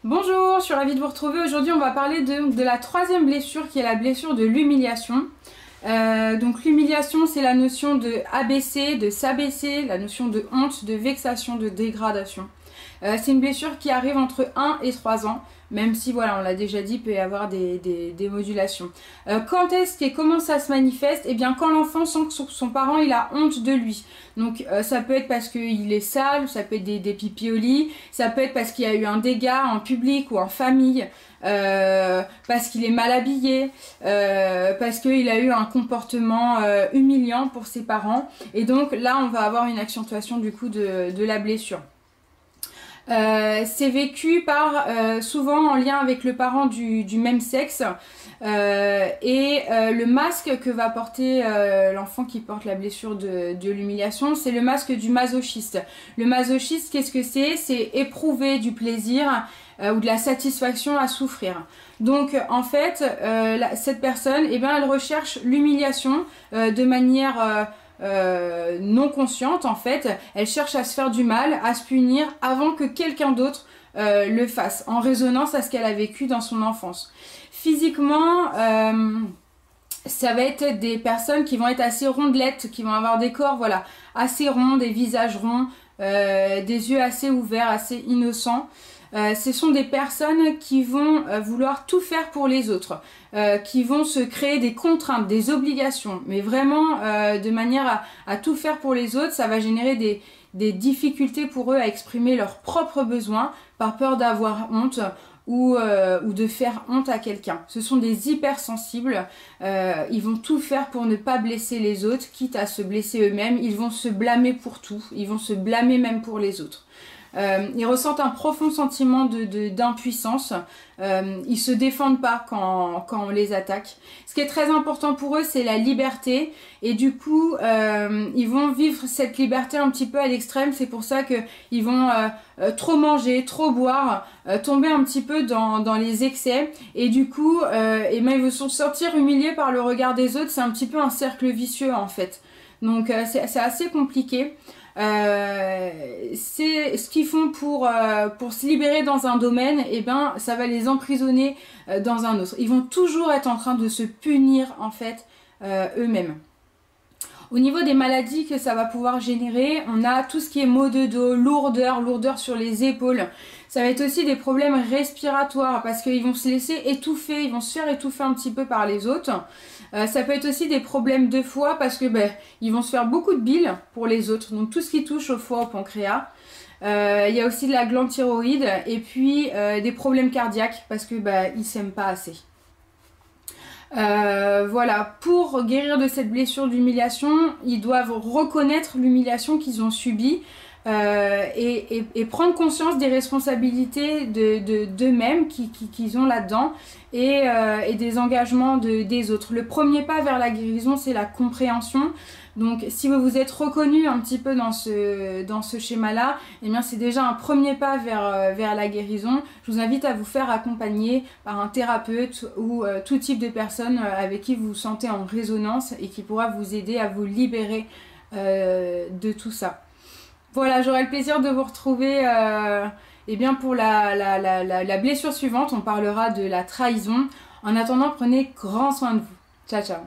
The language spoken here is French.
Bonjour, je suis ravie de vous retrouver. Aujourd'hui, on va parler de la troisième blessure qui est la blessure de l'humiliation. Donc l'humiliation, c'est la notion de abaisser, de s'abaisser, la notion de honte, de vexation, de dégradation. C'est une blessure qui arrive entre 1 et 3 ans, même si, voilà, on l'a déjà dit, il peut y avoir des modulations. Quand est-ce et comment ça se manifeste? Eh bien, quand l'enfant sent que son parent, il a honte de lui. Donc, ça peut être parce qu'il est sale, ça peut être des pipis au lit, ça peut être parce qu'il y a eu un dégât en public ou en famille, parce qu'il est mal habillé, parce qu'il a eu un comportement humiliant pour ses parents. Et donc, là, on va avoir une accentuation du coup de la blessure. C'est vécu par souvent en lien avec le parent du même sexe le masque que va porter l'enfant qui porte la blessure de l'humiliation, c'est le masque du masochiste. Le masochiste, qu'est-ce que c'est? C'est éprouver du plaisir ou de la satisfaction à souffrir. Donc en fait, cette personne, eh bien, elle recherche l'humiliation de manière non consciente. En fait, elle cherche à se faire du mal, à se punir avant que quelqu'un d'autre le fasse, en résonance à ce qu'elle a vécu dans son enfance. Physiquement, ça va être des personnes qui vont être assez rondelettes, qui vont avoir des corps, voilà, assez ronds, des visages ronds, des yeux assez ouverts, assez innocents. Ce sont des personnes qui vont vouloir tout faire pour les autres, qui vont se créer des contraintes, des obligations, mais vraiment de manière à tout faire pour les autres. Ça va générer des difficultés pour eux à exprimer leurs propres besoins par peur d'avoir honte ou de faire honte à quelqu'un. Ce sont des hypersensibles, ils vont tout faire pour ne pas blesser les autres, quitte à se blesser eux-mêmes. Ils vont se blâmer pour tout, ils vont se blâmer même pour les autres. Ils ressentent un profond sentiment d'impuissance. Ils se défendent pas quand on les attaque. Ce qui est très important pour eux, c'est la liberté. Et du coup, ils vont vivre cette liberté un petit peu à l'extrême. C'est pour ça qu'ils vont trop manger, trop boire, tomber un petit peu dans les excès. Et du coup, eh ben, ils vont se sentir humiliés par le regard des autres. C'est un petit peu un cercle vicieux en fait. Donc c'est assez compliqué. C'est ce qu'ils font pour se libérer dans un domaine, et ben ça va les emprisonner dans un autre. Ils vont toujours être en train de se punir en fait eux-mêmes. Au niveau des maladies que ça va pouvoir générer, on a tout ce qui est maux de dos, lourdeur sur les épaules. Ça va être aussi des problèmes respiratoires parce qu'ils vont se laisser étouffer, ils vont se faire étouffer un petit peu par les autres. Ça peut être aussi des problèmes de foie parce que ils vont se faire beaucoup de bile pour les autres. Donc tout ce qui touche au foie, au pancréas. Il y a aussi de la glande thyroïde et puis des problèmes cardiaques parce que ils s'aiment pas assez. Voilà, pour guérir de cette blessure d'humiliation, ils doivent reconnaître l'humiliation qu'ils ont subie et prendre conscience des responsabilités d'eux-mêmes qu'ils ont là-dedans et des engagements des autres. Le premier pas vers la guérison, c'est la compréhension. Donc si vous vous êtes reconnu un petit peu dans ce schéma-là, eh bien c'est déjà un premier pas vers la guérison. Je vous invite à vous faire accompagner par un thérapeute ou tout type de personne avec qui vous vous sentez en résonance et qui pourra vous aider à vous libérer de tout ça. Voilà, j'aurai le plaisir de vous retrouver eh bien pour la blessure suivante. On parlera de la trahison. En attendant, prenez grand soin de vous. Ciao, ciao.